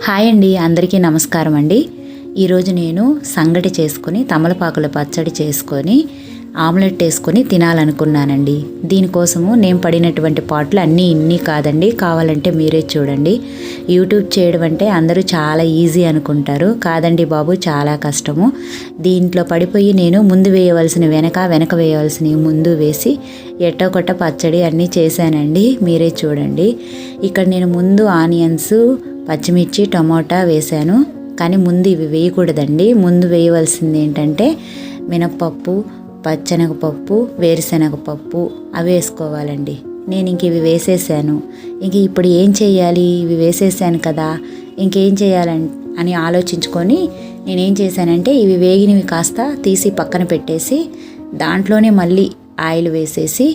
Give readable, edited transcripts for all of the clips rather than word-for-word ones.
Hi అండి, అందరికీ నమస్కారం అండి. ఈరోజు నేను సంగటి చేసుకొని తమలపాకుల పచ్చడి చేసుకొని ఆమ్లెట్ వేసుకొని తినాలనుకున్నానండి. దీనికోసము నేను పడినటువంటి పాటలు అన్నీ ఇన్ని కాదండి, కావాలంటే మీరే చూడండి. యూట్యూబ్ చేయడం అంటే అందరూ చాలా ఈజీ అనుకుంటారు, కాదండి బాబు, చాలా కష్టము. దీంట్లో పడిపోయి నేను ముందు వేయవలసిన వెనక వేయవలసిన ముందు వేసి ఎట్టో కొట్ట పచ్చడి అన్నీ చేశానండి. మీరే చూడండి. ఇక్కడ నేను ముందు ఆనియన్స్, పచ్చిమిర్చి, టమోటా వేశాను. కానీ ముందు ఇవి వేయకూడదండి. ముందు వేయవలసింది ఏంటంటే మినప్పప్పు, పచ్చెనగపప్పు, వేరుశనగపప్పు అవి వేసుకోవాలండి. నేను ఇంక ఇవి వేసేసాను. ఇంక ఇప్పుడు ఏం చేయాలి, ఇవి వేసేసాను కదా, ఇంకేం చేయాలని అని ఆలోచించుకొని నేనేం చేశానంటే ఇవి వేగినవి కాస్త తీసి పక్కన పెట్టేసి దాంట్లోనే మళ్ళీ ఆయిల్ వేసేసి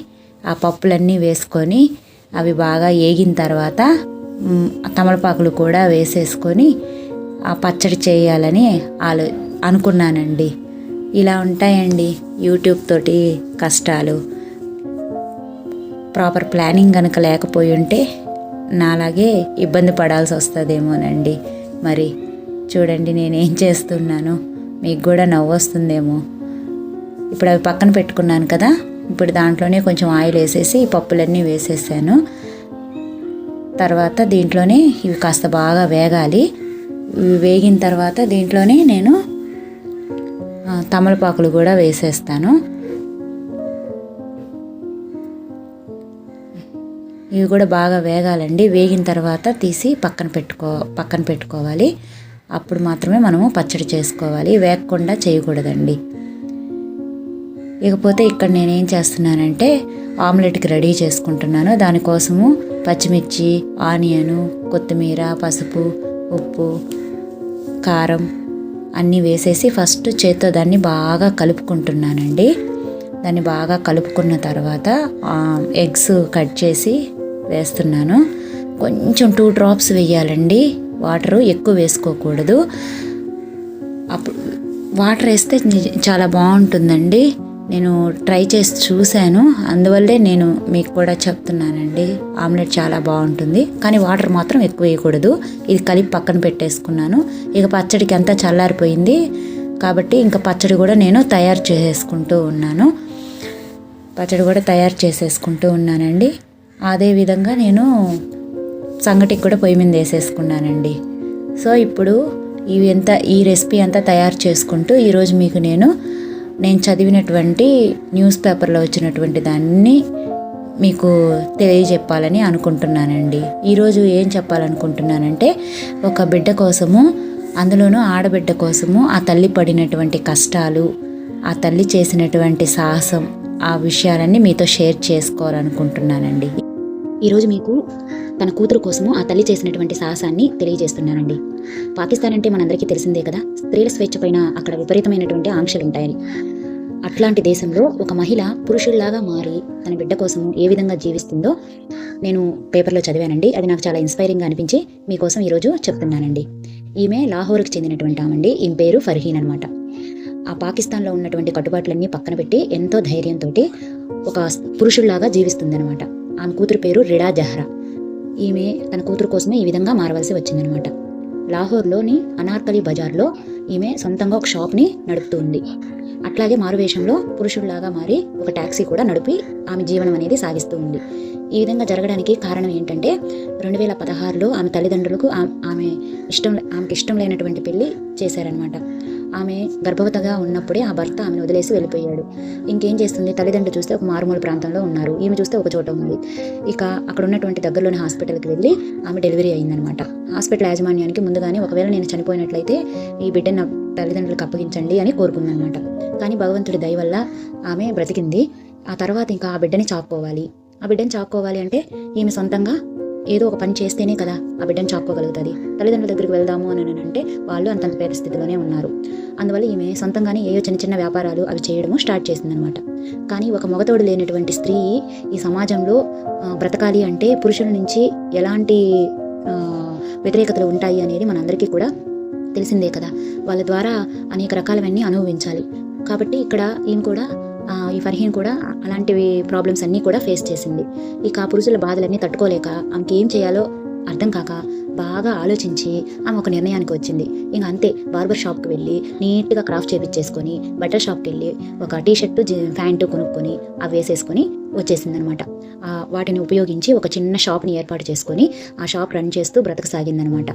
ఆ పప్పులన్నీ వేసుకొని అవి బాగా వేగిన తర్వాత తమలపాకులు కూడా వేసేసుకొని ఆ పచ్చడి చేయాలని అనుకున్నానండి. ఇలా ఉంటాయండి యూట్యూబ్ తోటి కష్టాలు. ప్రాపర్ ప్లానింగ్ కనుక లేకపోయి ఉంటే నాలాగే ఇబ్బంది పడాల్సి వస్తుందేమోనండి. మరి చూడండి నేనేం చేస్తున్నాను, మీకు కూడా నవ్వు వస్తుందేమో. ఇప్పుడు అవి పక్కన పెట్టుకున్నాను కదా, ఇప్పుడు దాంట్లోనే కొంచెం ఆయిల్ వేసేసి ఈ పప్పులన్నీ వేసేసాను. తర్వాత దీంట్లోనే ఇవి కాస్త బాగా వేగాలి. ఇవి వేగిన తర్వాత దీంట్లోనే నేను తమలపాకులు కూడా వేసేస్తాను. ఇవి కూడా బాగా వేగాలండి. వేగిన తర్వాత తీసి పక్కన పెట్టుకోవాలి. అప్పుడు మాత్రమే మనము పచ్చడి చేసుకోవాలి, వేగకుండా చేయకూడదండి. ఇకపోతే ఇక్కడ నేనేం చేస్తున్నానంటే ఆమ్లెట్కి రెడీ చేసుకుంటున్నాను. దానికోసము పచ్చిమిర్చి, ఆనియను, కొత్తిమీర, పసుపు, ఉప్పు, కారం అన్నీ వేసేసి ఫస్ట్ చేత్తో దాన్ని బాగా కలుపుకుంటున్నానండి. దాన్ని బాగా కలుపుకున్న తర్వాత ఎగ్స్ కట్ చేసి వేస్తున్నాను. కొంచెం 2 drops వేయాలండి. వాటరు ఎక్కువ వేసుకోకూడదు. అప్పుడు వాటర్ వేస్తే చాలా బాగుంటుందండి. నేను ట్రై చేసి చూశాను, అందువల్లే నేను మీకు కూడా చెప్తున్నానండి. ఆమ్లెట్ చాలా బాగుంటుంది, కానీ వాటర్ మాత్రం ఎక్కువ వేయకూడదు. ఇది కలిపి పక్కన పెట్టేసుకున్నాను. ఇక పచ్చడికి అంతా చల్లారిపోయింది కాబట్టి ఇంకా పచ్చడి కూడా నేను తయారు చేసేసుకుంటూ ఉన్నానండి. అదేవిధంగా నేను సంగటికి కూడా పొయ్యి మీద వేసేసుకున్నానండి. సో ఇప్పుడు ఈ రెసిపీ అంతా తయారు చేసుకుంటూ ఈరోజు మీకు నేను చదివినటువంటి న్యూస్ పేపర్లో వచ్చినటువంటి దాన్ని మీకు తెలియజెప్పాలని అనుకుంటున్నానండి. ఈరోజు ఏం చెప్పాలనుకుంటున్నానంటే ఒక బిడ్డ కోసము, అందులోనూ ఆడబిడ్డ కోసము ఆ తల్లి పడినటువంటి కష్టాలు, ఆ తల్లి చేసినటువంటి సాహసం, ఆ విషయాలన్నీ మీతో షేర్ చేసుకోవాలనుకుంటున్నానండి. ఈరోజు మీకు తన కూతురు కోసము ఆ తల్లి చేసినటువంటి సాహసాన్ని తెలియజేస్తున్నానండి. పాకిస్తాన్ అంటే మనందరికీ తెలిసిందే కదా, స్త్రీల స్వేచ్ఛ పైన అక్కడ విపరీతమైనటువంటి ఆంక్షలు ఉంటాయని. అట్లాంటి దేశంలో ఒక మహిళ పురుషుల్లాగా మారి తన బిడ్డ కోసము ఏ విధంగా జీవిస్తుందో నేను పేపర్లో చదివానండి. అది నాకు చాలా ఇన్స్పైరింగ్గా అనిపించి మీకోసం ఈరోజు చెప్తున్నానండి. ఈమె లాహోర్కి చెందినటువంటి ఆమండి. ఈమె పేరు ఫర్హీన్ అనమాట. ఆ పాకిస్తాన్లో ఉన్నటువంటి కట్టుబాట్లన్నీ పక్కన పెట్టి ఎంతో ధైర్యంతో ఒక పురుషుల్లాగా జీవిస్తుందనమాట. ఆమె కూతురు పేరు రిడా జహ్రా. ఈమె తన కూతురు కోసమే ఈ విధంగా మారవలసి వచ్చిందనమాట. లాహోర్లోని అనార్కలి బజార్లో ఈమె సొంతంగా ఒక షాప్ని నడుపుతూ ఉంది. అట్లాగే మారువేషంలో పురుషుల్లాగా మారి ఒక ట్యాక్సీ కూడా నడిపి ఆమె జీవనం అనేది సాగిస్తూ ఉంది. ఈ విధంగా జరగడానికి కారణం ఏంటంటే 2016లో ఆమె తల్లిదండ్రులకు ఆమెకి ఇష్టం లేనటువంటి పెళ్లి చేశారనమాట. ఆమె గర్భవతిగా ఉన్నప్పుడే ఆ భర్త ఆమెను వదిలేసి వెళ్ళిపోయాడు. ఇంకేం చేస్తుంది, తల్లిదండ్రులు చూస్తే ఒక మారుమూల ప్రాంతంలో ఉన్నారు, ఈమె చూస్తే ఒక చోట ఉంది. ఇక అక్కడ ఉన్నటువంటి దగ్గరలోని హాస్పిటల్కి వెళ్ళి ఆమె డెలివరీ అయిందనమాట. హాస్పిటల్ యాజమాన్యానికి ముందుగానే ఒకవేళ నేను చనిపోయినట్లయితే ఈ బిడ్డను నా తల్లిదండ్రులకు అప్పగించండి అని కోరుకుందనమాట. కానీ భగవంతుడి దయ వల్ల ఆమె బ్రతికింది. ఆ తర్వాత ఇంకా ఆ బిడ్డని చాక్కోవాలి అంటే ఈమె సొంతంగా ఏదో ఒక పని చేస్తేనే కదా ఆ బిడ్డను చాక్కోగలుగుతుంది. తల్లిదండ్రుల దగ్గరికి వెళ్దాము అని అంటే వాళ్ళు అంతంత పరిస్థితిలోనే ఉన్నారు. అందువల్ల ఈమె సొంతంగానే ఏయో చిన్న చిన్న వ్యాపారాలు అవి చేయడము స్టార్ట్ చేసిందనమాట. కానీ ఒక మగతోడు లేనటువంటి స్త్రీ ఈ సమాజంలో బ్రతకాలి అంటే పురుషుల నుంచి ఎలాంటి వ్యతిరేకతలు ఉంటాయి అనేది మనందరికీ కూడా తెలిసిందే కదా. వాళ్ళ ద్వారా అనేక రకాలవన్నీ అనుభవించాలి. కాబట్టి ఇక్కడ ఈమె కూడా ఈ ఫర్హీన్ కూడా అలాంటివి ప్రాబ్లమ్స్ అన్నీ కూడా ఫేస్ చేసింది. ఇక ఆ పురుషుల బాధలన్నీ తట్టుకోలేక ఆమెకి ఏం చేయాలో అర్థం కాక బాగా ఆలోచించి ఆమె ఒక నిర్ణయానికి వచ్చింది. ఇంక అంతే, బార్బర్ షాప్కి వెళ్ళి నీట్గా క్రాఫ్ట్ చేపించేసుకొని, బట్టల షాప్కి వెళ్ళి ఒక టీషర్టు ప్యాంటు కొనుక్కొని అవి వేసేసుకొని వచ్చేసిందనమాట. వాటిని ఉపయోగించి ఒక చిన్న షాప్ని ఏర్పాటు చేసుకొని ఆ షాప్ రన్ చేస్తూ బ్రతకసాగిందనమాట.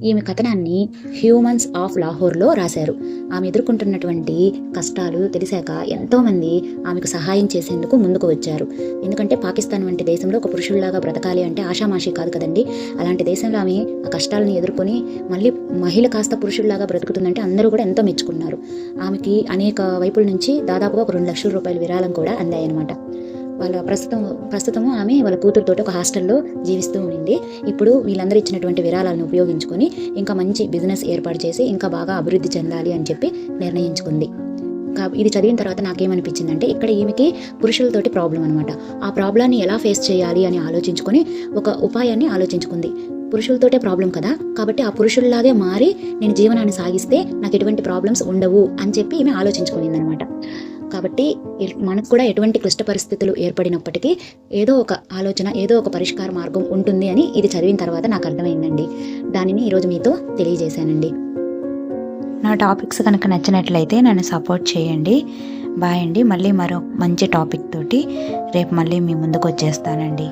ఈమె కథనాన్ని హ్యూమన్స్ ఆఫ్ లాహోర్లో రాశారు. ఆమె ఎదుర్కొంటున్నటువంటి కష్టాలు తెలిసాక ఎంతోమంది ఆమెకు సహాయం చేసేందుకు ముందుకు వచ్చారు. ఎందుకంటే పాకిస్తాన్ వంటి దేశంలో ఒక పురుషుల్లాగా బ్రతకాలి అంటే ఆషామాషి కాదు కదండి. అలాంటి దేశంలో ఆమె ఆ కష్టాలను ఎదుర్కొని మళ్ళీ మహిళ కాస్త పురుషుల్లాగా బ్రతుకుతుందంటే అందరూ కూడా ఎంతో మెచ్చుకున్నారు. ఆమెకి అనేక వైపుల నుంచి దాదాపుగా ఒక 2 లక్షల రూపాయల విరాళం కూడా అందాయన్నమాట. వాళ్ళ ప్రస్తుతము ఆమె వాళ్ళ కూతురుతో ఒక హాస్టల్లో జీవిస్తూ ఉండింది. ఇప్పుడు వీళ్ళందరూ ఇచ్చినటువంటి విరాళాలను ఉపయోగించుకొని ఇంకా మంచి బిజినెస్ ఏర్పాటు చేసి ఇంకా బాగా అభివృద్ధి చెందాలి అని చెప్పి నిర్ణయించుకుంది. ఇది చదివిన తర్వాత నాకేమనిపించిందంటే, ఇక్కడ ఈమెకి పురుషులతోటి ప్రాబ్లం అనమాట. ఆ ప్రాబ్లాన్ని ఎలా ఫేస్ చేయాలి అని ఆలోచించుకొని ఒక ఉపాయాన్ని ఆలోచించుకుంది. పురుషులతోటే ప్రాబ్లం కదా, కాబట్టి ఆ పురుషుల్లాగే మారి నేను జీవనాన్ని సాగిస్తే నాకు ఎటువంటి ప్రాబ్లమ్స్ ఉండవు అని చెప్పి ఈమె ఆలోచించుకునింది అనమాట. కాబట్టి మనకు కూడా ఎటువంటి క్లిష్ట పరిస్థితులు ఏర్పడినప్పటికీ ఏదో ఒక ఆలోచన, ఏదో ఒక పరిష్కార మార్గం ఉంటుంది అని ఇది చదివిన తర్వాత నాకు అర్థమైందండి. దానిని ఈరోజు మీతో తెలియజేశానండి. నా టాపిక్స్ కనుక నచ్చినట్లయితే నన్ను సపోర్ట్ చేయండి. బాయ్ అండి. మళ్ళీ మరో మంచి టాపిక్ తోటి రేపు మళ్ళీ మీ ముందుకు వచ్చేస్తానండి.